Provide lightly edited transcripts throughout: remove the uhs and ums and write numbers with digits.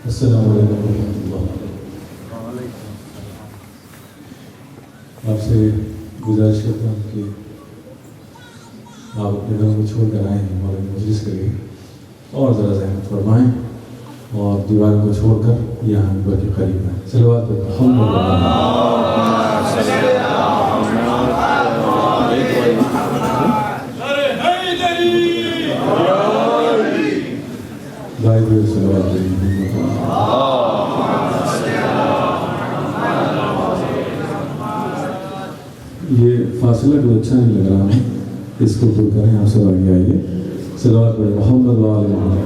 السلام علیکم ورحمۃ اللہ۔ آپ سے گزارش کرتا ہوں کہ آپ اپنے گھروں کو چھوڑ کر آئیں اور مجلس کے لیے اور ذرا زحمت فرمائیں اور دیواروں کو چھوڑ کر یہاں ممبر کے قریب آئیں۔ صلوات محمد یہ فاصلہ کوئی اچھا نہیں لگ رہا ہے، اس کو دور کریں۔ آپ سب آگے آئیے۔ صلوات محمد وآل محمد۔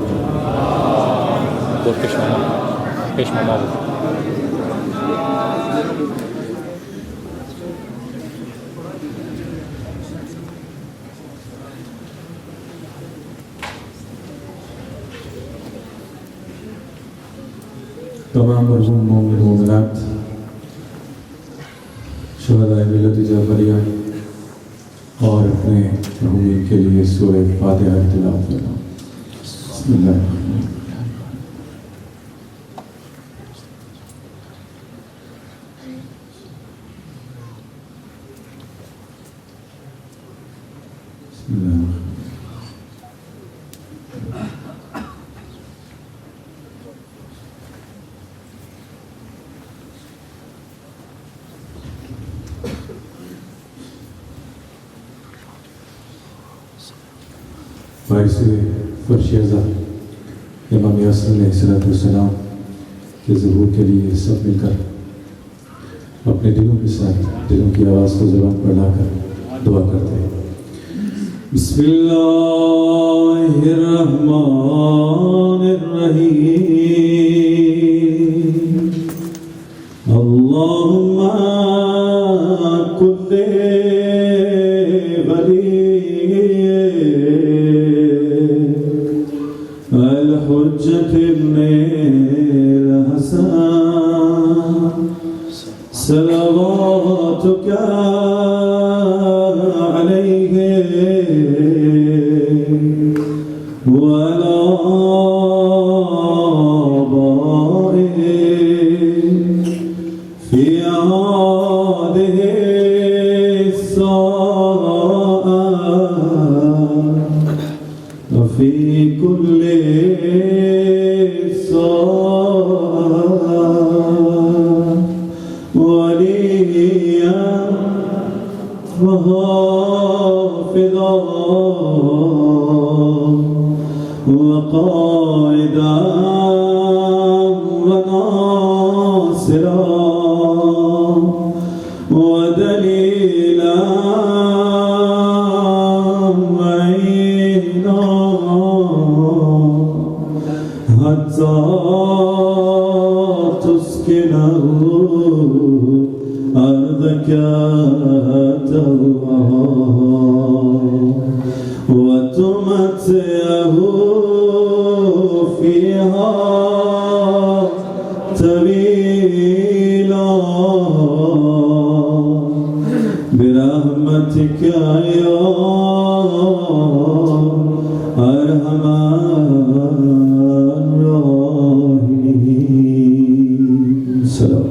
تمام مرحوم مومن مومنات، شہدائے ملت جعفریہ اور اپنے مرحومین کے لیے سورہ فاتحہ کی تلاوت کرنا۔ بسم اللہ الرحمن الرحیم۔ بسم اللہ الرحمن الرحیم۔ باعث فرش اعظم امام یاسر علیہ السلام کے ظہور کے لیے سب مل کر اپنے دلوں کے ساتھ دلوں کی آواز کو زبان پر لا کر دعا کرتے ہیں۔ بسم اللہ الرحمن الرحیم۔ اللہم کن الحجة ابن الحسن صلواتك عليه وعلى آبائه في هذه الساعة وفي كل وليا وحافظا وقائدا وناصرا ودليلا معينا حتى تسكنه أرضك وتمتعه فيها طويلا برحمتك يا أرحم الراحمين۔ سلام۔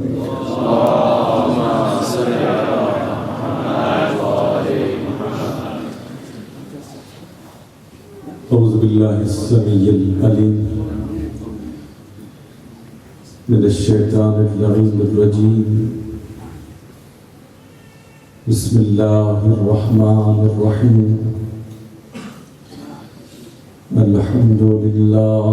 اعوذ باللہ السمیع العلیم من الشیطان اللعین الرجیم۔ بسم اللہ الرحمن الرحیم۔ الحمد للہ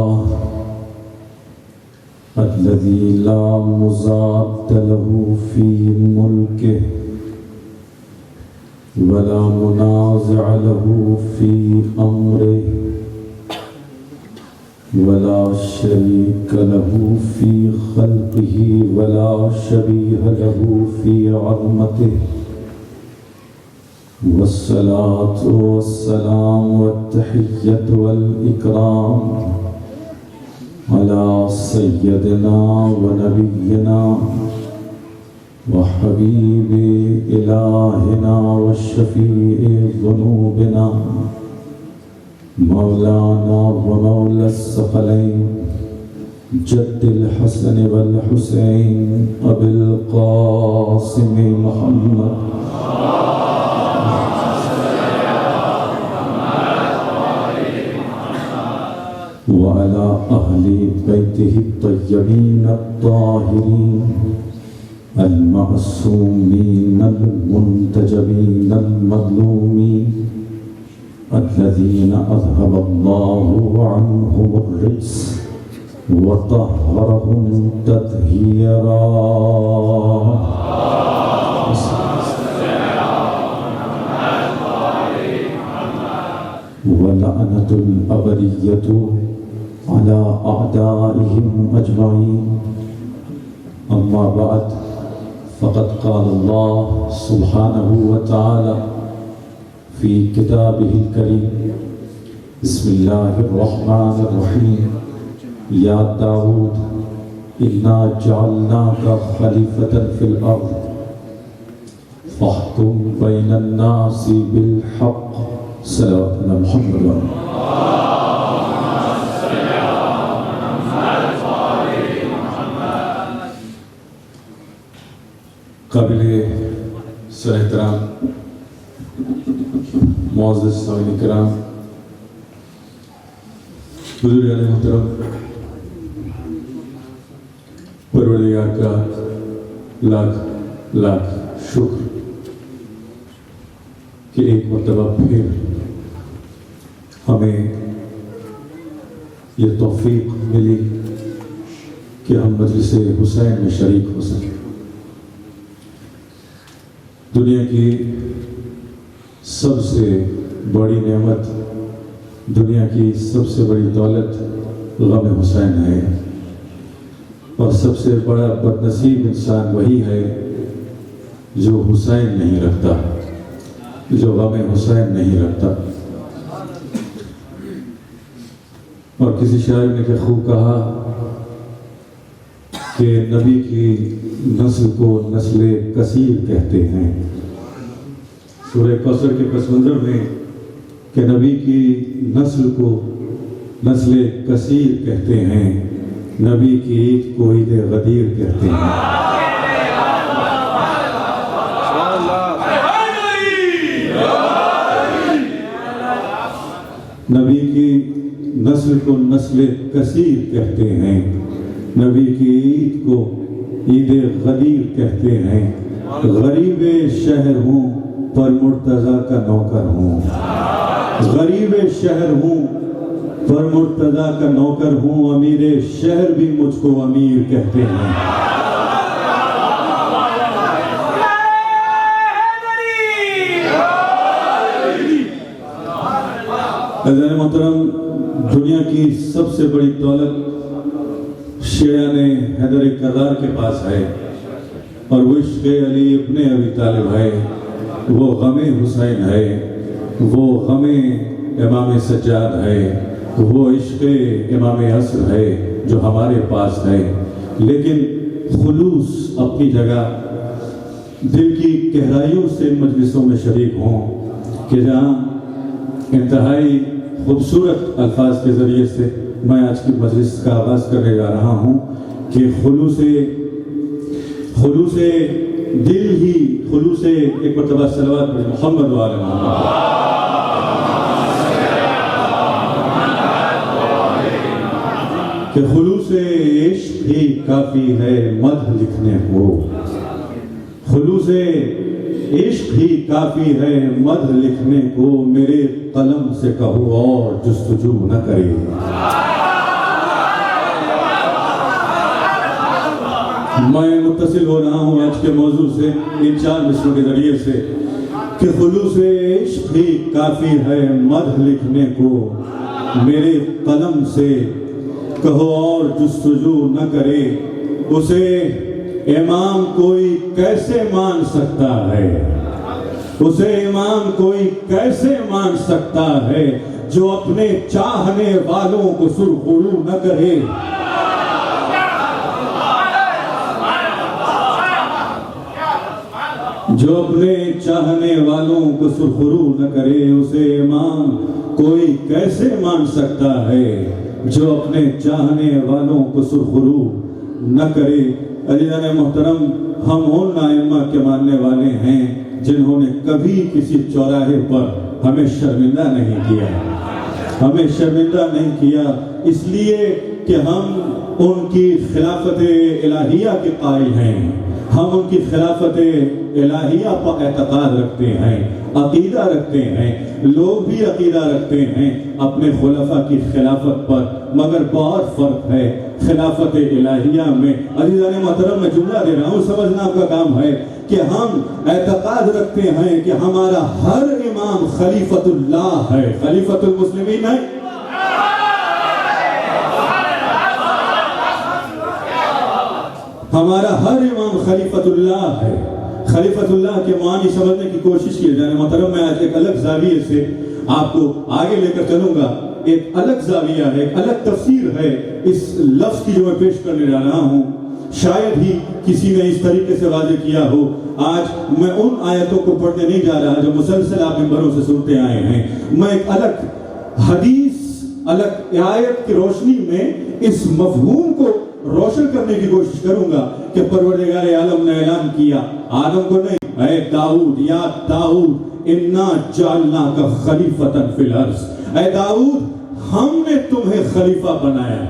الذی لا مضاد له فی ملکہ ولا منازع له في أمره ولا شريك له في خلقه ولا شبيه له في عظمته والصلاة والسلام والتحية والإكرام على سيدنا ونبينا وحبيب إلهنا وشفيع ذنوبنا مولانا ومولى الثقلين جد الحسن والحسین ابی القاسم محمد وعلى أهل بيته الطيبين الطاهرين المعصومين المنتجبين المظلومين الذين أذهب الله عنهم الرجس وطهرهم تطهيرا ولعنة الأبرية على أعدائهم أجمعين. أما بعد فقد قال الله سبحانه وتعالى في كتابه الكريم بسم الله الرحمن الرحيم يا داود إنا جعلناك خليفة في الأرض فاحكم بين الناس بالحق. صلوات على محمد قابل احترام معزز سامعین کرام، بزرگان محترم، پروردگار کا لاکھ لاکھ شکر کہ ایک مرتبہ پھر ہمیں یہ توفیق ملی کہ ہم مجلس حسین میں شریک ہو سکیں. دنیا کی سب سے بڑی نعمت، دنیا کی سب سے بڑی دولت غم حسین ہے، اور سب سے بڑا بدنصیب انسان وہی ہے جو حسین نہیں رکھتا، جو غم حسین نہیں رکھتا. اور کسی شاعر نے کہ خوب کہا کہ نبی کی نسل کو نسل کثیر کہتے ہیں. سورہ کوثر کے پس منظر میں کہ نبی کی نسل کو نسل کثیر کہتے ہیں، نبی کی عید کو عید غدیر کہتے ہیں. نبی کی نسل کو نسل کثیر کہتے ہیں، نبی کی عید کو عید غدیر کہتے ہیں. غریب شہر ہوں پر مرتضیٰ کا نوکر ہوں، غریب شہر ہوں پر مرتضیٰ کا نوکر ہوں، امیر شہر بھی مجھ کو امیر کہتے ہیں. عزیزان محترم، دنیا کی سب سے بڑی دولت شیعہ نے حیدر کرار کے پاس ہے، اور وہ عشق علی ابن ابی طالب ہے، وہ غم حسین ہے، وہ غم امام سجاد ہے، وہ عشق امام عصر ہے جو ہمارے پاس ہے. لیکن خلوص اپنی جگہ دل کی گہرائیوں سے مجلسوں میں شریک ہوں کہ جہاں انتہائی خوبصورت الفاظ کے ذریعے سے میں آج کی مجلس کا آغاز کرنے جا رہا ہوں کہ خلوص دل ہی، خلوص ایک مرتبہ صلوات پر محمد و آل محمد، کہ خلوص عشق ہی کافی ہے مدح لکھنے کو، خلوص عشق ہی کافی ہے مدح لکھنے کو، میرے قلم سے کہو اور جستجو نہ کرے. میں متصل ہو رہا ہوں آج کے موضوع سے ان 4 مصروں کے ذریعے سے کہ خلوص عشق ہی کافی ہے مدح لکھنے کو، میرے قلم سے کہو اور جستجو نہ کرے. اسے امام کوئی کیسے مان سکتا ہے، اسے امام کوئی کیسے مان سکتا ہے جو اپنے چاہنے والوں کو سرخرو نہ کرے. جو اپنے چاہنے والوں کو سرخرو نہ کرے، اسے امام کوئی کیسے مان سکتا ہے جو اپنے چاہنے والوں کو سرخرو نہ کرے۔ عزیزان محترم، ہم ان ائمہ کے ماننے والے ہیں جنہوں نے کبھی کسی چوراہے پر ہمیں شرمندہ نہیں کیا، ہمیں شرمندہ نہیں کیا، اس لیے کہ ہم ان کی خلافت الہیہ کے قائل ہیں، ہم ان کی خلافت الہیہ پر اعتقاد رکھتے ہیں، عقیدہ رکھتے ہیں۔ لوگ بھی عقیدہ رکھتے ہیں اپنے خلفاء کی خلافت پر، مگر بہت فرق ہے خلافت الہیہ میں۔ عزیزان محترم، میں جملہ دے رہا ہوں، سمجھنا آپ کا کام ہے کہ ہم اعتقاد رکھتے ہیں کہ ہمارا ہر امام خلیفۃ اللہ ہے، خلیفۃ المسلمین ہے۔ ہمارا ہر امام خلیفۃ اللہ ہے۔ خلیفۃ اللہ کے معنی سمجھنے کی کوشش کی جائے۔ محترم، میں آج ایک الگ زاویے سے آپ کو آگے لے کر چلوں گا۔ ایک الگ زاویہ ہے، ایک الگ تفسیر ہے اس لفظ کی جو میں پیش کرنے جا رہا ہوں۔ شاید ہی کسی نے اس طریقے سے واضح کیا ہو۔ آج میں ان آیتوں کو پڑھنے نہیں جا رہا جو مسلسل آپ منبروں سے سنتے آئے ہیں۔ میں ایک الگ حدیث، الگ آیت کی روشنی میں اس مفہوم کو روشن کرنے کی کوشش کروں گا کہ پروردگار عالم نے اعلان کیا، آدم کو نہیں، اے داؤد، یا داؤد انا جعلناک خلیفۃ فی الارض، اے داؤد ہم نے تمہیں خلیفہ بنایا،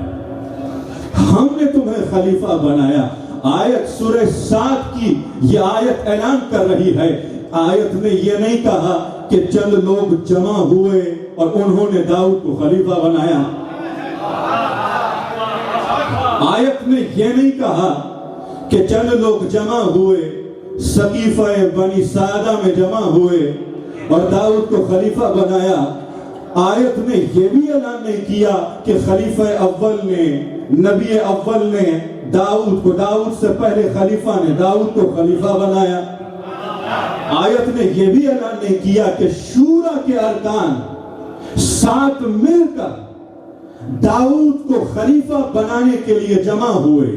ہم نے تمہیں خلیفہ بنایا۔ آیت سورہ 7 کی یہ آیت اعلان کر رہی ہے۔ آیت نے یہ نہیں کہا کہ چند لوگ جمع ہوئے اور انہوں نے داؤد کو خلیفہ بنایا۔ آیت نے یہ نہیں کہا کہ چند لوگ جمع ہوئے، سقیفہ بنی سعدہ میں جمع ہوئے اور داؤد کو خلیفہ بنایا۔ آیت نے یہ بھی اعلان نہیں کیا کہ خلیفہ اول نے، نبی اول نے داؤد کو، داؤد سے پہلے خلیفہ نے داؤد کو خلیفہ بنایا۔ آیت نے یہ بھی اعلان نہیں کیا کہ شورا کے ارکان 7 مل کر داؤد کو خلیفہ بنانے کے لیے جمع ہوئے۔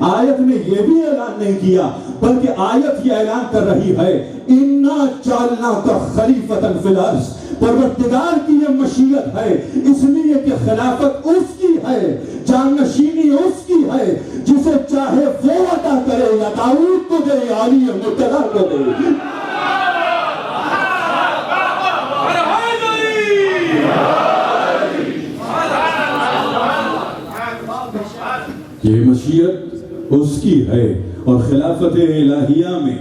آیت نے یہ بھی اعلان نہیں کیا، بلکہ آیت یہ اعلان کر رہی ہے اِنَّا جَعَلْنَاكَ خَلِيفَةً فِي الْأَرْضِ، پروردگار کی یہ مشیت ہے، اس لیے کہ خلافت اس کی ہے، جانشینی اس کی ہے، جسے چاہے وہ عطا کرے، یا داؤد کو دے یا علی مرتضیٰ کو دے۔ یہ مشیت اس کی ہے، اور خلافت الہیہ میں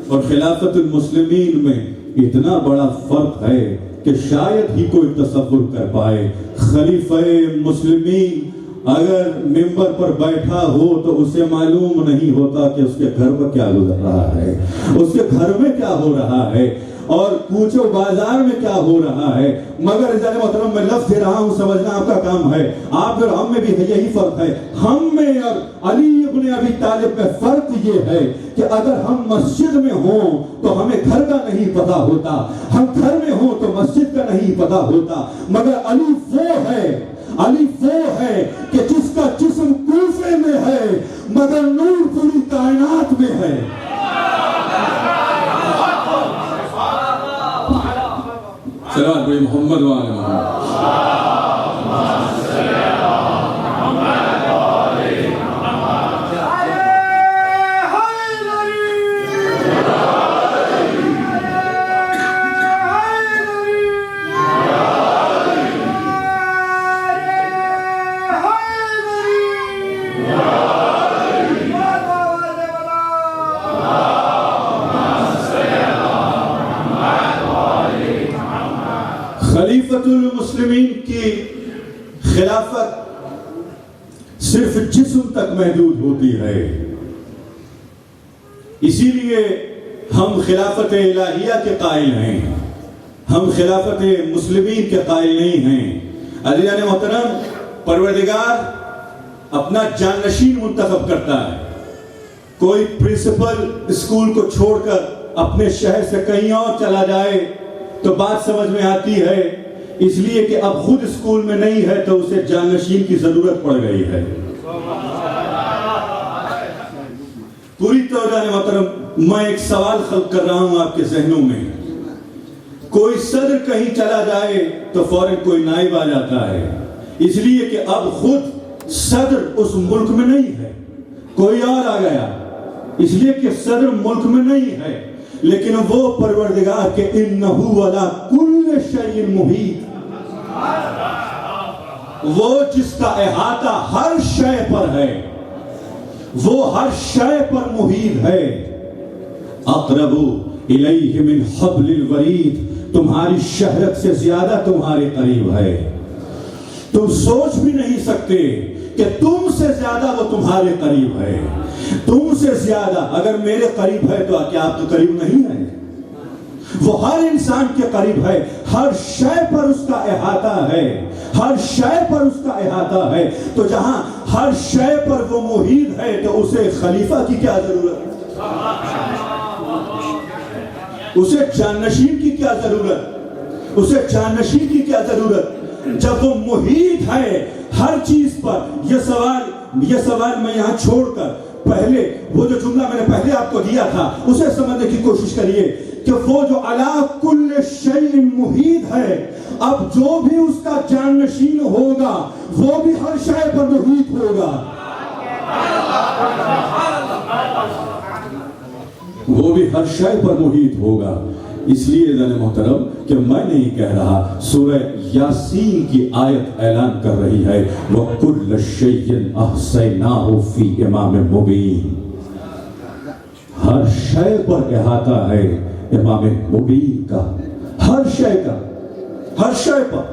اور خلافت المسلمین میں اتنا بڑا فرق ہے کہ شاید ہی کوئی تصور کر پائے۔ خلیفہ مسلمین اگر منبر پر بیٹھا ہو تو اسے معلوم نہیں ہوتا کہ اس کے گھر میں کیا گزر رہا ہے، اس کے گھر میں کیا ہو رہا ہے، اور کوچو بازار میں کیا ہو رہا ہے۔ مگر عزیزان محترم، میں لفظ دے رہا ہوں، سمجھنا آپ کا کام ہے۔ آپ اور ہم میں بھی یہی فرق ہے۔ ہم میں اور علی ابن ابی طالب میں فرق یہ ہے کہ اگر ہم مسجد میں ہوں تو ہمیں گھر کا نہیں پتا ہوتا، ہم گھر میں ہوں تو مسجد کا نہیں پتا ہوتا۔ مگر علی وہ ہے کہ جس کا جسم کوفے میں ہے مگر نور پوری کائنات میں ہے۔ صلوات بھائی محمد وآل محمد۔ خلیفۃ المسلمین کی خلافت صرف جسم تک محدود ہوتی ہے، اسی لیے ہم خلافت الہیہ کے قائل ہیں، ہم خلافت مسلمین کے قائل نہیں ہیں۔ عزیزان محترم، پروردگار اپنا جانشین منتخب کرتا ہے۔ کوئی پرنسپل اسکول کو چھوڑ کر اپنے شہر سے کہیں اور چلا جائے تو بات سمجھ میں آتی ہے، اس لیے کہ اب خود اسکول میں نہیں ہے تو اسے جانشین کی ضرورت پڑ گئی ہے۔ پوری توجہ محترم، میں ایک سوال خلق کر رہا ہوں آپ کے ذہنوں میں۔ کوئی صدر کہیں چلا جائے تو فوراً کوئی نائب آ جاتا ہے، اس لیے کہ اب خود صدر اس ملک میں نہیں ہے، کوئی اور آ گیا، اس لیے کہ صدر ملک میں نہیں ہے، لیکن وہ پروردگار کے انہو علی کل شیء محیط، وہ جس کا احاطہ ہر شے پر ہے، وہ ہر شے پر محیط ہے۔ اقرب الیہ من حبل الورید، تمہاری شہرت سے زیادہ تمہارے قریب ہے، تم سوچ بھی نہیں سکتے کہ تم سے زیادہ وہ تمہارے قریب ہے۔ تم سے زیادہ اگر میرے قریب ہے تو کیا آپ کے قریب نہیں ہے؟ وہ ہر انسان کے قریب ہے، ہر شے پر اس کا احاطہ ہے، ہر شے پر اس کا احاطہ ہے۔ تو جہاں ہر شے پر وہ محیط ہے تو اسے خلیفہ کی کیا ضرورت؟ اسے جانشین کی کیا ضرورت؟ اسے جانشین کی کیا ضرورت جب وہ محیط ہے ہر چیز پر؟ یہ سوال میں یہاں چھوڑ کر پہلے وہ جو جملہ میں نے پہلے آپ کو دیا تھا اسے سمجھنے کی کوشش کریے کہ وہ جو علی کل شیء محیط ہے، اب جو بھی اس کا جانشین ہوگا وہ بھی ہر شے پر محیط ہوگا، وہ بھی ہر شے پر محیط ہوگا۔ اس لیے عزیزان محترم کہ میں نہیں کہہ رہا، سورہ یاسین کی آیت اعلان کر رہی ہے وَكُلَّ شَيْءٍ أَحْصَيْنَاهُ فِي إِمَامٍ مُبِينٍ، ہر شے پر احاطہ ہے امام مبین کا، ہر شے کا، ہر شے پر۔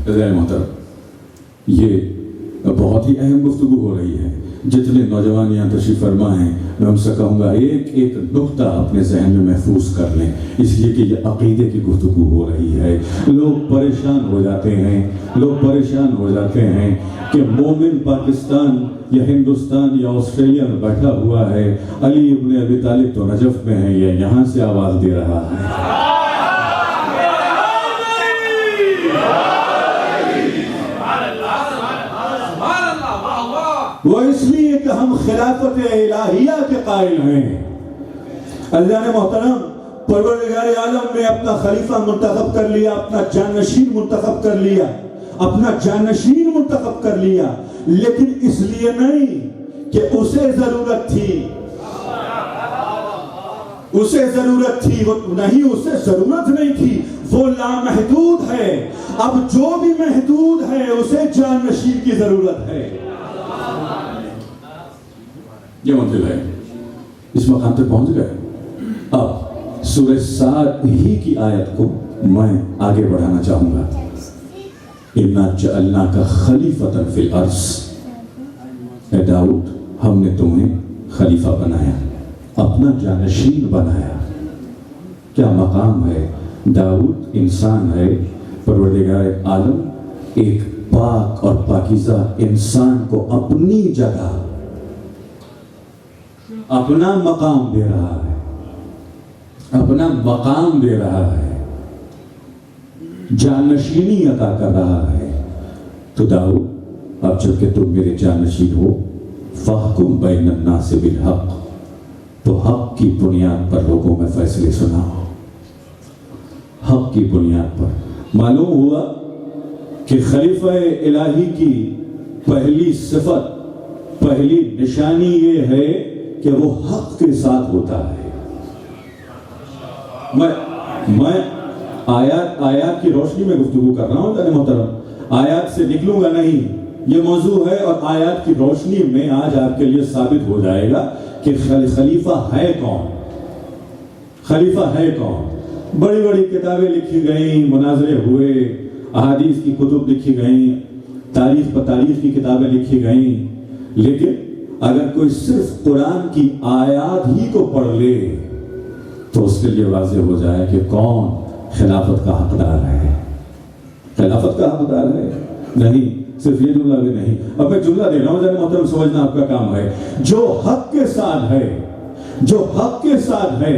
عزیزان محترم یہ بہت ہی اہم گفتگو ہو رہی ہے۔ جتنے نوجوان یہاں تشریف فرما ہیں میں ان سے کہوں گا ایک ایک نقطہ اپنے ذہن میں محفوظ کر لیں، اس لیے کہ یہ عقیدے کی گفتگو ہو رہی ہے۔ لوگ پریشان ہو جاتے ہیں کہ مومن پاکستان یا ہندوستان یا آسٹریلیا میں بیٹھا ہوا ہے، علی ابن ابی طالب تو نجف میں ہے، یہ یہاں سے آواز دے رہا ہے۔ وہ اس لیے کہ ہم خلافت الہیہ کے قائل ہیں۔ عزیزان محترم، پروردگار عالم نے اپنا خلیفہ منتخب کر لیا، اپنا جانشین منتخب کر لیا، اپنا جانشین منتخب کر لیا، لیکن اس لیے نہیں کہ اسے ضرورت تھی، اسے ضرورت تھی، وہ نہیں، اسے ضرورت نہیں تھی، وہ لامحدود ہے۔ اب جو بھی محدود ہے اسے جانشین کی ضرورت ہے۔ یہ مطلب ہے اس مقام تک پہنچ گئے۔ اب سورہ سعد ہی کی آیت کو میں آگے بڑھانا چاہوں گا۔ اِنَّا جَعَلْنَاكَ خَلِيفَةً فِي الْأَرْضِ، اے داؤد ہم نے تمہیں خلیفہ بنایا، اپنا جانشین بنایا۔ کیا مقام ہے؟ داؤد انسان ہے، پروردگار عالم ایک پاک اور پاکیزہ انسان کو اپنی جگہ اپنا مقام دے رہا ہے، اپنا مقام دے رہا ہے، جانشینی عطا کر رہا ہے۔ تو داؤد اب جب کہ تم میرے جانشین ہو، فَاحْكُمْ بَيْنَ النَّاسِ بِالْحَقِّ، تو حق کی بنیاد پر لوگوں میں فیصلے سناؤ۔ حق کی بنیاد پر معلوم ہوا کہ خلیفہ الہی کی پہلی صفت، پہلی نشانی یہ ہے کہ وہ حق کے ساتھ ہوتا ہے۔ میں آیات کی روشنی میں گفتگو کر رہا ہوں جناب محترم، آیات سے نکلوں گا نہیں، یہ موضوع ہے اور آیات کی روشنی میں آج آپ کے لیے ثابت ہو جائے گا کہ خلیفہ ہے کون، خلیفہ ہے کون۔ بڑی بڑی کتابیں لکھی گئیں، مناظرے ہوئے، احادیث کی کتب لکھی گئیں، تاریخ پر تاریخ کی کتابیں لکھی گئیں، لیکن اگر کوئی صرف قرآن کی آیات ہی کو پڑھ لے تو اس کے لیے واضح ہو جائے کہ کون خلافت کا حقدار ہے، خلافت کا حقدار ہے۔ نہیں، صرف یہ جملہ بھی نہیں، اب میں جملہ دے رہا ہوں جناب محترم، سمجھنا آپ کا کام ہے۔ جو حق کے ساتھ ہے، جو حق کے ساتھ ہے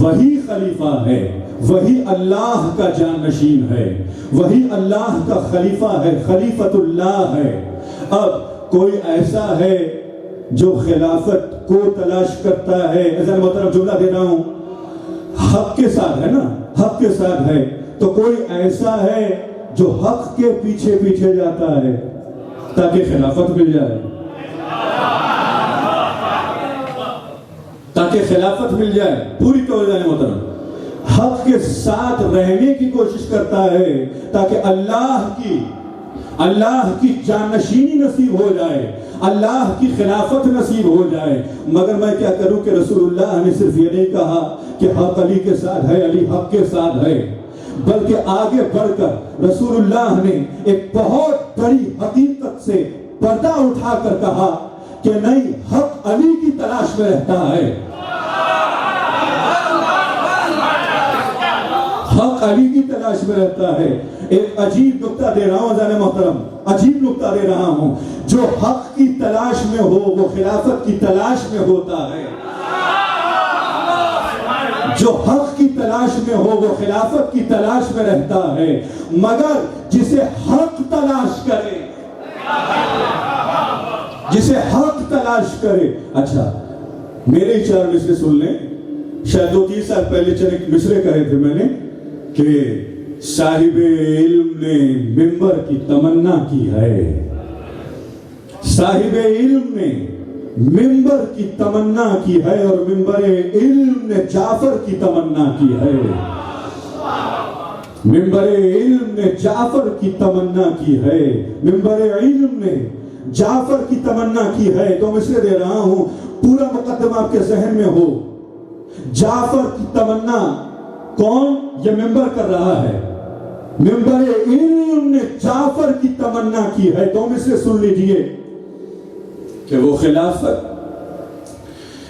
وہی خلیفہ ہے، وہی اللہ کا جانشین ہے، وہی اللہ کا خلیفہ ہے، خلیفۃ اللہ ہے۔ اب کوئی ایسا ہے جو خلافت کو تلاش کرتا ہے، ایسا محترم جملہ دے رہا ہوں، حق کے ساتھ ہے نا، حق کے ساتھ ہے، تو کوئی ایسا ہے جو حق کے پیچھے پیچھے جاتا ہے تاکہ خلافت مل جائے، تاکہ خلافت مل جائے، پوری توجہ محترم، حق کے ساتھ رہنے کی کوشش کرتا ہے تاکہ اللہ کی جانشینی نصیب ہو جائے، اللہ کی خلافت نصیب ہو جائے۔ مگر میں کیا کروں کہ رسول اللہ نے صرف یہ نہیں کہا کہ حق علی کے ساتھ ہے، علی حق کے ساتھ ہے، بلکہ آگے بڑھ کر رسول اللہ نے ایک بہت بڑی حقیقت سے پردہ اٹھا کر کہا کہ نہیں، حق علی کی تلاش میں رہتا ہے، حق علی کی تلاش میں رہتا ہے۔ ایک عجیب نکتہ دے رہا ہوں عزیزان محترم، عجیب نکتہ دے رہا ہوں، جو حق کی تلاش میں ہو وہ خلافت کی تلاش میں ہوتا ہے، جو حق کی تلاش میں ہو وہ خلافت کی تلاش میں رہتا ہے، مگر جسے حق تلاش کرے، جسے حق تلاش کرے۔ اچھا میرے ہی 4 مصرے سن لیں، شاید 2-3 سال پہلے چند ایک مصرے کہے تھے میں نے کہ صاحب علم نے ممبر کی تمنا کی ہے، صاحب علم نے ممبر کی تمنا کی ہے، اور ممبر علم نے جعفر کی تمنا کی ہے، ممبر علم نے جعفر کی تمنا کی ہے، ممبر علم نے جعفر کی تمنا کی ہے۔ تو میں اسے دے رہا ہوں، پورا مقدمہ آپ کے ذہن میں ہو، جعفر کی تمنا کون؟ یہ ممبر کر رہا ہے، ممبر علم نے جعفر کی تمنا کی ہے۔ تو میں سے سن لیجئے کہ وہ خلافت،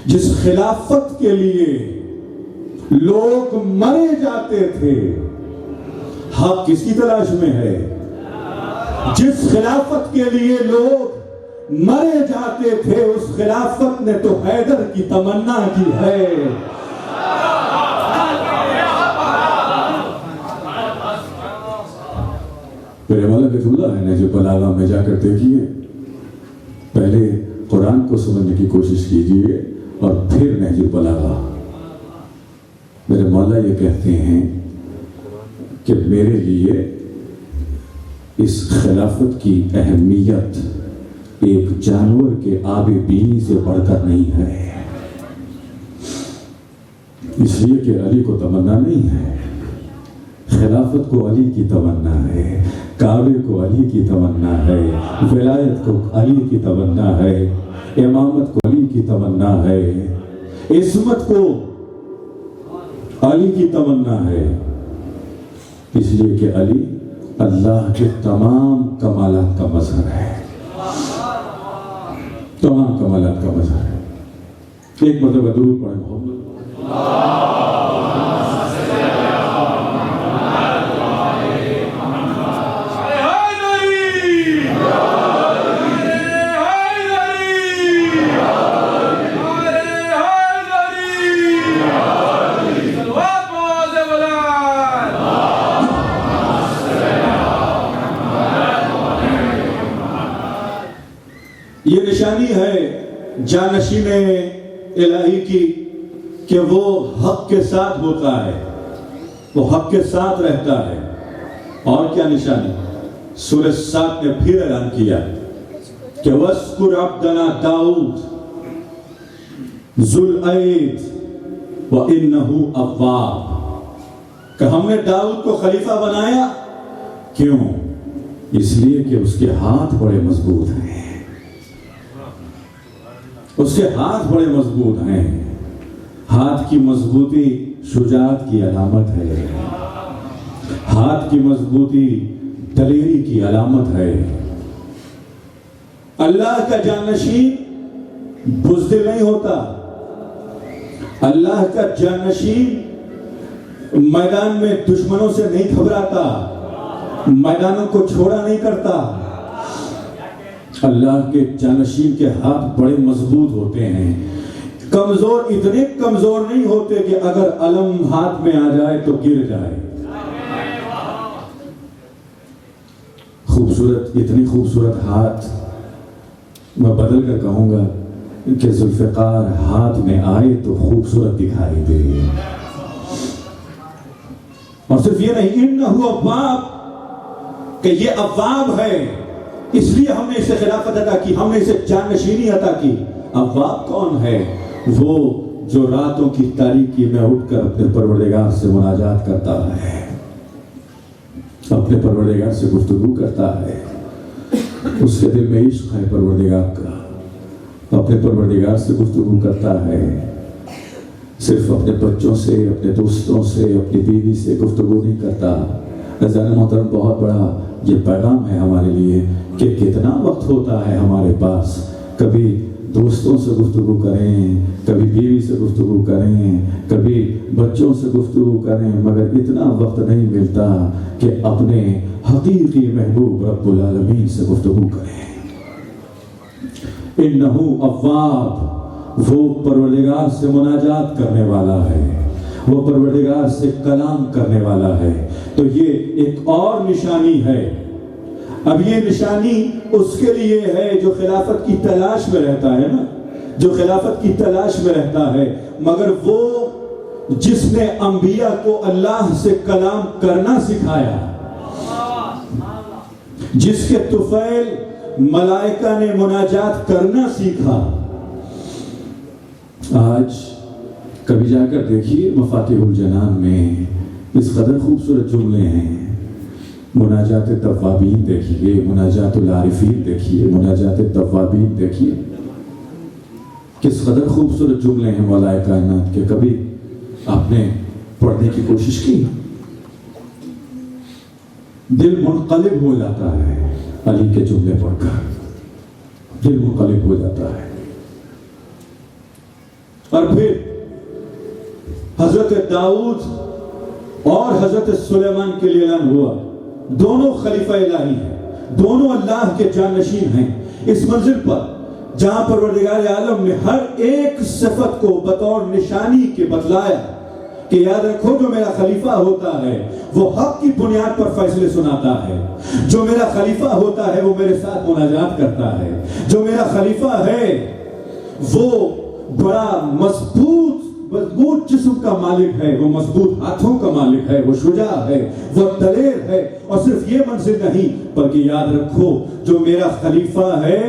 جس خلافت کے لیے لوگ مرے جاتے تھے، حق کس کی تلاش میں ہے؟ جس خلافت کے لیے لوگ مرے جاتے تھے، اس خلافت نے تو حیدر کی تمنا کی ہے۔ میرے مولا بیت اللہ ہے نہج البلاغہ میں جا کر دیکھیے، پہلے قرآن کو سمجھنے کی کوشش کیجئے اور پھر نہج البلاغہ۔ میرے مولا یہ کہتے ہیں کہ میرے لیے اس خلافت کی اہمیت ایک جانور کے آب بینی سے بڑھ کر نہیں ہے، اس لیے کہ علی کو تمنا نہیں ہے، خلافت کو علی کی تمنا ہے، کعبے کو علی کی تمنا ہے، ولایت کو علی کی تمنا ہے، امامت کو علی کی تمنا ہے، عصمت کو علی کی تمنا ہے، اس لیے کہ علی اللہ کے تمام کمالات کا مظہر ہے، تمام کمالات کا مظہر ہے۔ ایک مرتبہ درود پڑھیں محمد۔ یہ نشانی ہے جانشین الہی کی کہ وہ حق کے ساتھ ہوتا ہے، وہ حق کے ساتھ رہتا ہے۔ اور کیا نشانی؟ سورہ 7 نے پھر اعلان کیا کہ وَاذْكُرْ عَبْدَنَا دَاؤُد ذُو الْأَيْدِ وَإِنَّهُ أَوَّابٌ، کہ ہم نے داؤد کو خلیفہ بنایا، کیوں؟ اس لیے کہ اس کے ہاتھ بڑے مضبوط ہیں، اس کے ہاتھ بڑے مضبوط ہیں۔ ہاتھ کی مضبوطی شجاعت کی علامت ہے، ہاتھ کی مضبوطی دلیری کی علامت ہے۔ اللہ کا جانشین بزدل نہیں ہوتا، اللہ کا جانشین میدان میں دشمنوں سے نہیں گھبراتا، میدانوں کو چھوڑا نہیں کرتا۔ اللہ کے جانشین کے ہاتھ بڑے مضبوط ہوتے ہیں، کمزور، اتنے کمزور نہیں ہوتے کہ اگر علم ہاتھ میں آ جائے تو گر جائے۔ خوبصورت، اتنی خوبصورت ہاتھ، میں بدل کر کہوں گا کہ ذوالفقار ہاتھ میں آئے تو خوبصورت دکھائی دے۔ اور صرف یہ نہیں، انہو اواب، کہ یہ اواب ہے، اس لیے ہم نے اسے خلافت عطا کی، ہم نے اسے جانشینی عطا کی۔ اواب کون ہے؟ وہ جو راتوں کی تاریکی میں اٹھ کر اپنے پروردگار سے مناجات کرتا ہے، اپنے پروردگار سے گفتگو کرتا ہے، اس کے دل میں عشق ہے پروردگار کا، اپنے پروردگار سے گفتگو کرتا ہے، صرف اپنے بچوں سے، اپنے دوستوں سے، اپنی بیوی سے گفتگو نہیں کرتا۔ عزیزان محترم، بہت بڑا یہ پیغام ہے ہمارے لیے کہ کتنا وقت ہوتا ہے ہمارے پاس، کبھی دوستوں سے گفتگو کریں، کبھی بیوی سے گفتگو کریں، کبھی بچوں سے گفتگو کریں، مگر اتنا وقت نہیں ملتا کہ اپنے حقیقی محبوب رب العالمین سے گفتگو کریں۔ انہو اواب، وہ پروردگار سے مناجات کرنے والا ہے، وہ پروردگار سے کلام کرنے والا ہے۔ تو یہ ایک اور نشانی ہے۔ اب یہ نشانی اس کے لیے ہے جو خلافت کی تلاش میں رہتا ہے نا، جو خلافت کی تلاش میں رہتا ہے، مگر وہ جس نے انبیاء کو اللہ سے کلام کرنا سکھایا، جس کے طفیل ملائکہ نے مناجات کرنا سیکھا۔ آج کبھی جا کر دیکھیے مفاتیح الجنان میں اس قدر خوبصورت جملے ہیں، مناجات توابین دیکھیے، مناجات العارفین دیکھیے، مناجات توابین دیکھیے، کس قدر خوبصورت جملے ہیں مولا کائنات کے۔ کبھی آپ نے پڑھنے کی کوشش کی؟ دل منقلب ہو جاتا ہے علی کے جملے پڑھ کر، دل منقلب ہو جاتا ہے۔ اور پھر حضرت داؤد اور حضرت سلیمان کے لیے اعلان ہوا، دونوں خلیفہ الہی ہیں، دونوں اللہ کے جانشین ہیں۔ اس منزل پر جہاں پروردگار عالم نے ہر ایک صفت کو بطور نشانی کے بتلایا کہ یاد رکھو جو میرا خلیفہ ہوتا ہے وہ حق کی بنیاد پر فیصلے سناتا ہے، جو میرا خلیفہ ہوتا ہے وہ میرے ساتھ مناجات کرتا ہے، جو میرا خلیفہ ہے وہ بڑا مضبوط جسم کا مالک ہے، وہ مضبوط ہاتھوں کا مالک ہے، وہ شجاع ہے، وہ دلیر ہے۔ اور صرف یہ منزل نہیں بلکہ یاد رکھو جو میرا خلیفہ ہے،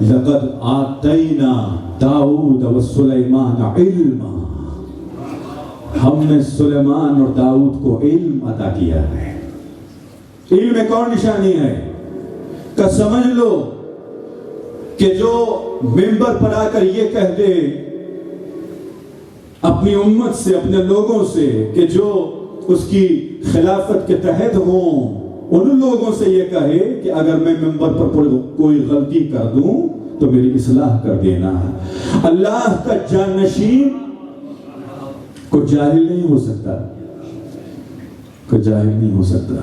لقد آتینا داؤد و سلیمان علما، ہم نے سلیمان اور داؤد کو علم عطا کیا ہے۔ علم ایک اور نشانی ہے کہ سمجھ لو کہ جو منبر پر آ کر یہ کہہ دے اپنی امت سے، اپنے لوگوں سے کہ جو اس کی خلافت کے تحت ہوں، ان لوگوں سے یہ کہے کہ اگر میں منبر پر کوئی غلطی کر دوں تو میری اصلاح کر دینا۔ اللہ کا جانشین کو جاہل نہیں ہو سکتا، کو جاہل نہیں ہو سکتا۔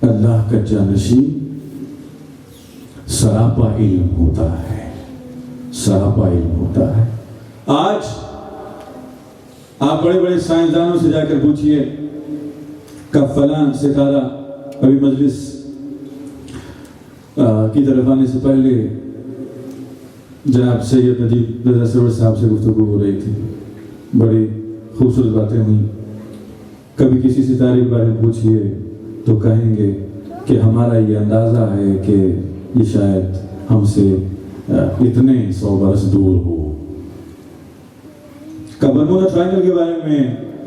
اللہ کا جانشین سراپا علم ہوتا ہے، سراپا علم ہوتا ہے۔ آج آپ بڑے بڑے سائنسدانوں سے جا کر پوچھئے کہ فلاں ستارہ، ابھی مجلس کی طرف آنے سے پہلے جناب سید نجیب رضا سرور صاحب سے گفتگو ہو رہی تھی، بڑی خوبصورت باتیں ہوئیں۔ کبھی کسی ستارے کے بارے میں پوچھئے تو کہیں گے کہ ہمارا یہ اندازہ ہے کہ یہ شاید ہم سے اتنے 100 برس دور ہو۔ برمودا ٹرائنگل کے بارے میں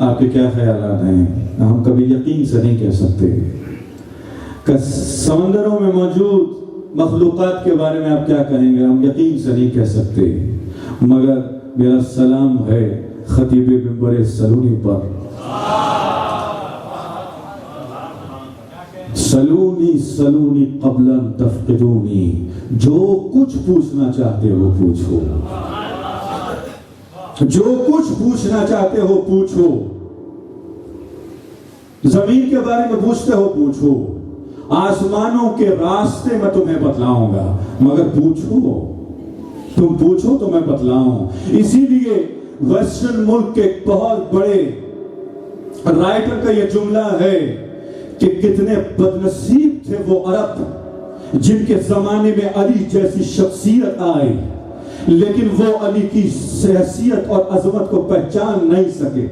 آپ کے کیا خیالات ہیں؟ ہم کبھی یقین سے نہیں کہہ سکتے کہ سمندروں میں موجود مخلوقات کے بارے میں آپ کیا کہیں گے؟ ہم یقین سے نہیں کہہ سکتے، مگر میرا سلام ہے خطیب منبر سلونی پر، سلونی سلونی قبل ان تفقدونی، جو کچھ پوچھنا چاہتے ہو پوچھو، جو کچھ پوچھنا چاہتے ہو پوچھو، زمین کے بارے میں پوچھتے ہو پوچھو، آسمانوں کے راستے میں تمہیں بتلاؤں گا، مگر پوچھو، تم پوچھو تو میں بتلاؤں۔ اسی لیے ویسٹرن ملک کے ایک بہت بڑے رائٹر کا یہ جملہ ہے کہ کتنے بدنصیب تھے وہ عرب جن کے زمانے میں علی جیسی شخصیت آئی، لیکن وہ علی کی حیثیت اور عظمت کو پہچان نہیں سکے،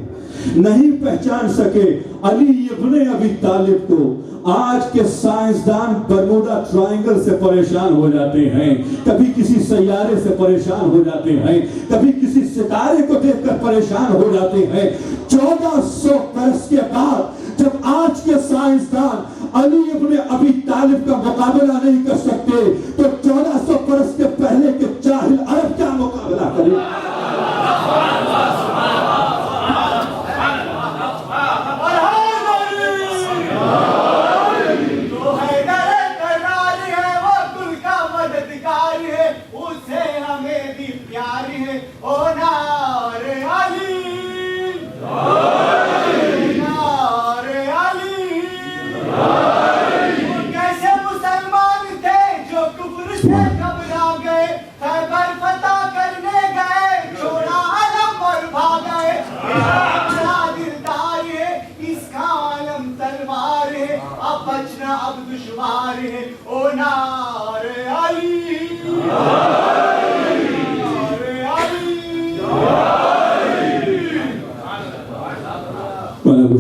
نہیں پہچان سکے علی ابن ابی طالب کو۔ آج کے سائنسدان برموڈا ٹرائنگل سے پریشان ہو جاتے ہیں، کبھی کسی سیارے سے پریشان ہو جاتے ہیں، کبھی کسی ستارے کو دیکھ کر پریشان ہو جاتے ہیں۔ 1400 برس کے بعد جب آج کے سائنسدان علی ابن ابی طالب کا مقابلہ نہیں کر سکتے تو 1400 برس کے پہلے کے جاہل عرب کیا مقابلہ کرے؟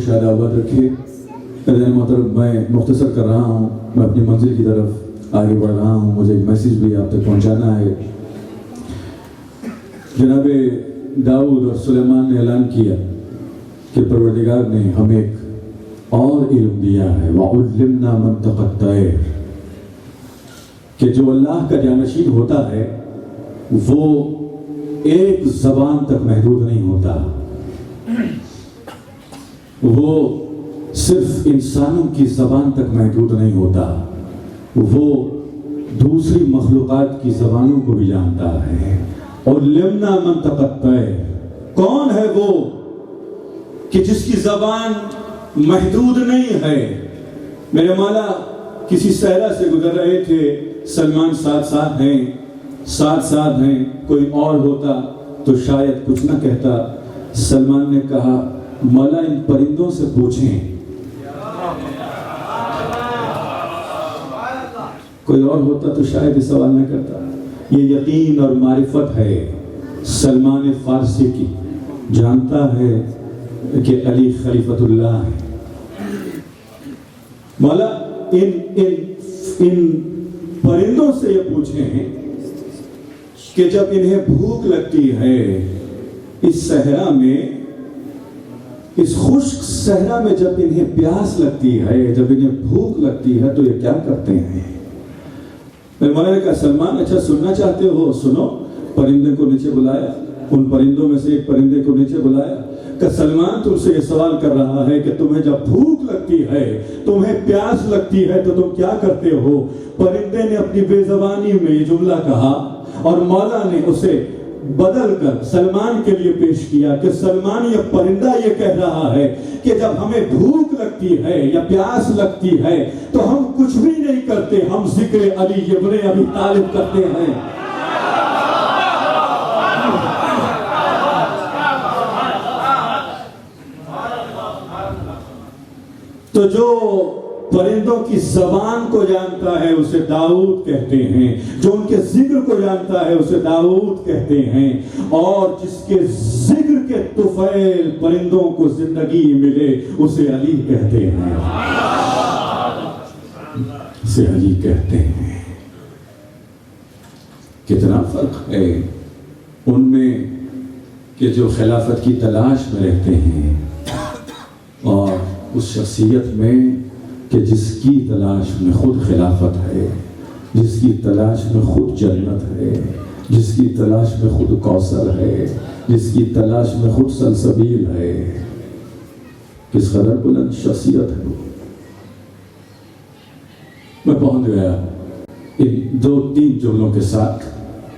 شاید آباد رکھے۔ محترم میں مختصر کر رہا ہوں، میں اپنی منزل کی طرف آگے بڑھ رہا ہوں، مجھے ایک میسیج بھی آپ تک پہنچانا ہے۔ جناب داؤد اور سلیمان نے اعلان کیا کہ پروردگار نے ہمیں ایک اور علم دیا ہے، وَعُلِّمْنَا مَنْطِقَ الطَّيْرِ، کہ جو اللہ کا جانشین ہوتا ہے وہ ایک زبان تک محدود نہیں ہوتا، وہ صرف انسانوں کی زبان تک محدود نہیں ہوتا، وہ دوسری مخلوقات کی زبانوں کو بھی جانتا ہے۔ اور لمنا منطق الطیر، کون ہے وہ کہ جس کی زبان محدود نہیں ہے؟ میرے مولا کسی صحرا سے گزر رہے تھے، سلمان ساتھ ساتھ ہیں، کوئی اور ہوتا تو شاید کچھ نہ کہتا۔ سلمان نے کہا مولا ان پرندوں سے پوچھیں، کوئی اور ہوتا تو شاید یہ سوال نہ کرتا۔ یہ یقین اور معرفت ہے سلمان فارسی کی، جانتا ہے کہ علی خلیفۃ اللہ ہے۔ مولا ان پرندوں سے یہ پوچھیں کہ جب انہیں بھوک لگتی ہے اس صحرا میں، اس خشک صحرا میں جب انہیں پیاس لگتی ہے، جب انہیں بھوک لگتی ہے تو یہ کیا کرتے ہیں؟ میرے مولا نے کہا سلمان اچھا سننا چاہتے ہو سنو۔ پرندے کو نیچے بلایا، ان پرندوں میں سے ایک پرندے کو نیچے بلایا کہ سلمان تم سے یہ سوال کر رہا ہے کہ تمہیں جب بھوک لگتی ہے، تمہیں پیاس لگتی ہے تو تم کیا کرتے ہو؟ پرندے نے اپنی بے زبانی میں یہ جملہ کہا اور مولا نے اسے بدل کر سلمان کے لیے پیش کیا کہ سلمان یہ پرندہ یہ کہہ رہا ہے کہ جب ہمیں بھوک لگتی ہے یا پیاس لگتی ہے تو ہم کچھ بھی نہیں کرتے، ہم ذکر علی ابن ابی طالب کرتے ہیں۔ تو جو پرندوں کی زبان کو جانتا ہے اسے داؤد کہتے ہیں، جو ان کے ذکر کو جانتا ہے اسے داؤد کہتے ہیں، اور جس کے ذکر کے طفیل پرندوں کو زندگی ملے اسے علی کہتے ہیں، اسے علی کہتے ہیں۔ کتنا فرق ہے ان میں کہ جو خلافت کی تلاش میں رہتے ہیں اور اس شخصیت میں کہ جس کی تلاش میں خود خلافت ہے، جس کی تلاش میں خود جنت ہے، جس کی تلاش میں خود کوثر ہے، جس کی تلاش میں خود سلسبیل ہے۔ کس قدر بلند شخصیت ہے وہ۔ میں پہنچ گیا ان 2-3 جملوں کے ساتھ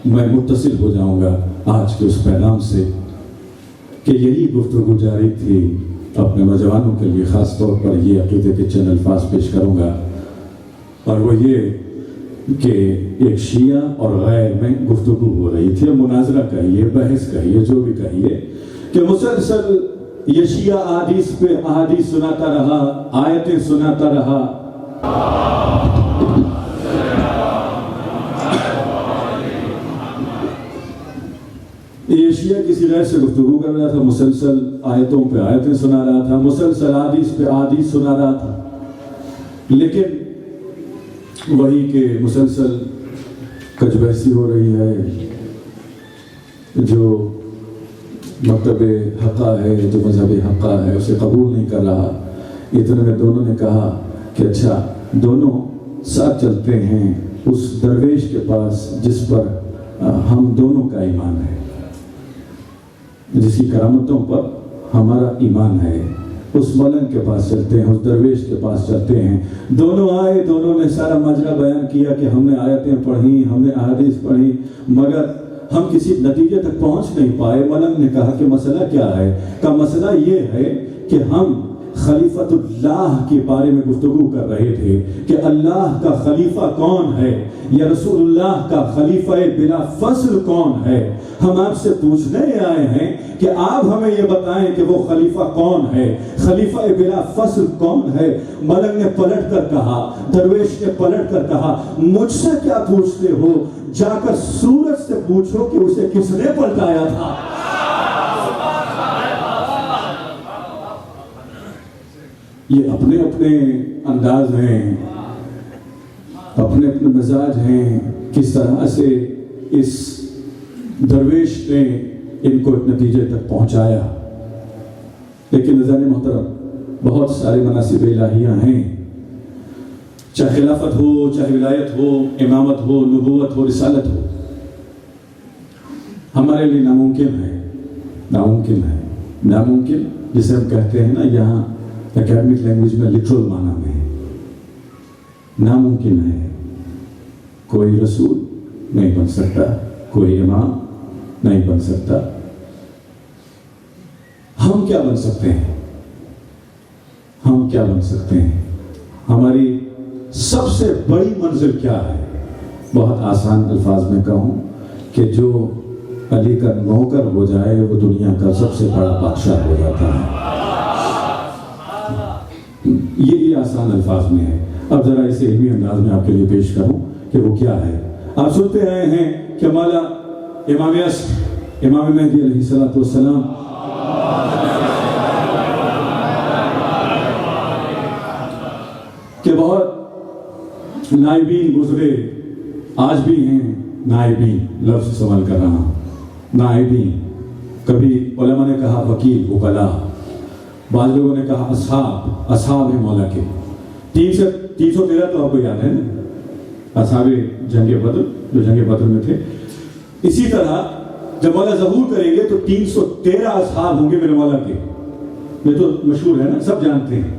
میں متصل ہو جاؤں گا آج کے اس پیغام سے کہ یہی گفتگو جاری تھی۔ اپنے نوجوانوں کے لیے خاص طور پر یہ عقیدے کے چند الفاظ پیش کروں گا، اور وہ یہ کہ ایک شیعہ اور غیر میں گفتگو ہو رہی تھی، مناظرہ کہیے، بحث کہیے، جو بھی کہیے، کہ مسلسل یہ شیعہ احادیث پہ احادیث سناتا رہا، آیتیں سناتا رہا۔ ایشیا کسی غیر سے گفتگو کر رہا تھا، مسلسل آیتوں پہ آیتیں سنا رہا تھا، مسلسل حدیث پہ حدیث سنا رہا تھا، لیکن وہی کہ مسلسل کچھ بحثی ہو رہی ہے، جو مکتب حقہ ہے، جو مذہب حقہ ہے، اسے قبول نہیں کر رہا۔ اتنے میں دونوں نے کہا کہ اچھا دونوں ساتھ چلتے ہیں اس درویش کے پاس جس پر ہم دونوں کا ایمان ہے، جس کی کرامتوں پر ہمارا ایمان ہے، اس ملنگ کے پاس چلتے ہیں، اس درویش کے پاس چلتے ہیں۔ دونوں آئے، دونوں نے سارا ماجرا بیان کیا کہ ہم نے آیتیں پڑھی، ہم نے احادیث پڑھی، مگر ہم کسی نتیجے تک پہنچ نہیں پائے۔ ملنگ نے کہا کہ مسئلہ کیا ہے؟ کہ مسئلہ یہ ہے کہ ہم خلیفۃ اللہ کے بارے میں گفتگو کر رہے تھے کہ اللہ کا خلیفہ کون ہے، یا رسول اللہ کا خلیفہ بلا فصل کون ہے۔ ہم آپ سے پوچھنے آئے ہیں کہ آپ ہمیں یہ بتائیں کہ وہ خلیفہ کون ہے، خلیفہ بلا فصل کون ہے۔ ملک نے پلٹ کر کہا، درویش نے پلٹ کر کہا، مجھ سے کیا پوچھتے ہو، جا کر سورج سے پوچھو کہ اسے کس نے پلٹایا تھا۔ یہ اپنے اپنے انداز ہیں، اپنے اپنے مزاج ہیں، کس طرح سے اس درویش نے ان کو ایک نتیجے تک پہنچایا۔ لیکن نظرِ محترم، بہت سارے مناصب الہیہ ہیں، چاہے خلافت ہو، چاہے ولایت ہو، امامت ہو، نبوت ہو، رسالت ہو، ہمارے لیے ناممکن ہے، ناممکن ہے، ناممکن جسے ہم کہتے ہیں نا یہاں اکیڈمک لینگویج میں لٹرل معنی میں ہے، ناممکن ہے۔ کوئی رسول نہیں بن سکتا، کوئی امام نہیں بن سکتا۔ ہم کیا بن سکتے ہیں؟ ہم کیا بن سکتے ہیں؟ ہماری سب سے بڑی منزل کیا ہے؟ بہت آسان الفاظ میں کہوں کہ جو علی کا نوکر ہو جائے وہ دنیا کا سب سے بڑا بادشاہ ہو جاتا ہے۔ یہ آسان الفاظ میں ہے۔ اب ذرا اسے علمی انداز میں آپ کے لیے پیش کروں کہ وہ کیا ہے۔ آپ سنتے آئے ہیں کہ مولا امام عصر، امام مہدی علیہ السلام کہ بہت نائبین گزرے، آج بھی ہیں نائبین، لفظ استعمال کر رہا ہوں، نائبین۔ کبھی علماء نے کہا وکیل، وکلا، بعض لوگوں نے کہا اصحاب، اصحاب ہیں مولا کے۔ 313 تو آپ کو یاد ہے نا، اصحاب جنگ بدر، جو جنگ بدر میں تھے۔ اسی طرح جب مولا ظہور کریں گے تو 313 اصحاب ہوں گے میرے مولا کے۔ یہ تو مشہور ہے نا، سب جانتے ہیں،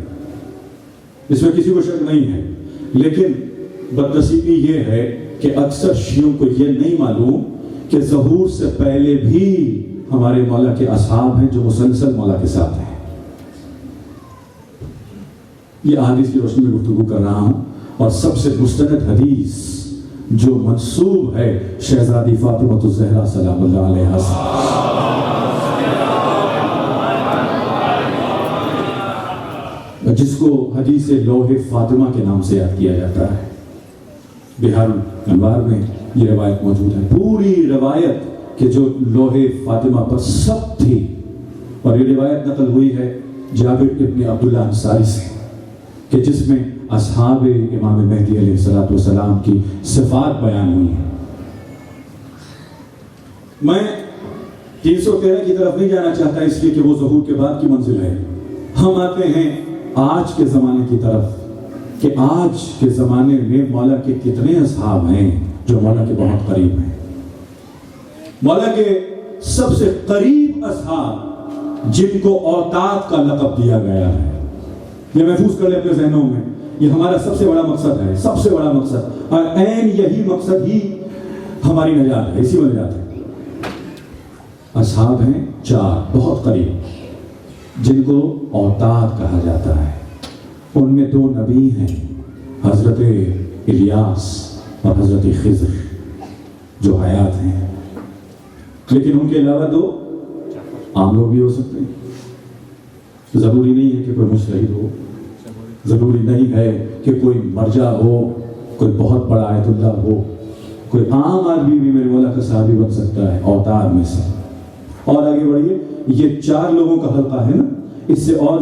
اس میں کسی کو شک نہیں ہے۔ لیکن بدنصیبی یہ ہے کہ اکثر شیعوں کو یہ نہیں معلوم کہ ظہور سے پہلے بھی ہمارے مولا کے اصحاب ہیں جو مسلسل مولا کے ساتھ ہیں۔ یہ احادیث کی روشنی میں گفتگو کر رہا ہوں، اور سب سے مستند حدیث جو منسوب ہے شہزادی فاطمہ الزہرا سلام اللہ علیہا جس کو حدیث لوح فاطمہ کے نام سے یاد کیا جاتا ہے۔ بہار الانوار میں یہ روایت موجود ہے، پوری روایت کہ جو لوح فاطمہ پر سب تھی، اور یہ روایت نقل ہوئی ہے جابر ابن عبداللہ انصاری سے، کہ جس میں اصحاب امام مہدی علیہ السلام کی صفات بیان ہوئی ہیں۔ میں 313 کی طرف نہیں جانا چاہتا اس لیے کہ وہ ظہور کے بعد کی منزل ہے۔ ہم آتے ہیں آج کے زمانے کی طرف کہ آج کے زمانے میں مولا کے کتنے اصحاب ہیں جو مولا کے بہت قریب ہیں۔ مولا کے سب سے قریب اصحاب جن کو اوتاد کا لقب دیا گیا ہے، یہ محفوظ کر لیں اپنے ذہنوں میں، یہ ہمارا سب سے بڑا مقصد ہے، سب سے بڑا مقصد، اور عین یہی مقصد ہی ہماری نجات ہے، اسی میں نجات ہے۔ اصحاب ہیں 4 بہت قریب جن کو اوتاد کہا جاتا ہے۔ ان میں 2 نبی ہیں، حضرت الیاس اور حضرت خضر جو حیات ہیں، لیکن ان کے علاوہ 2 عام لوگ بھی ہو سکتے ہیں۔ ضروری نہیں ہے کہ کوئی مجتہد ہو، ضروری نہیں ہے کہ کوئی مرجع ہو، کوئی بہت بڑا آیت اللہ ہو، کوئی عام آدمی بھی میرے مولا کا صحابی بن سکتا ہے اوتاد میں سے۔ اور آگے بڑھیے. یہ 4 لوگوں کا حلقہ ہے نا, اس سے اور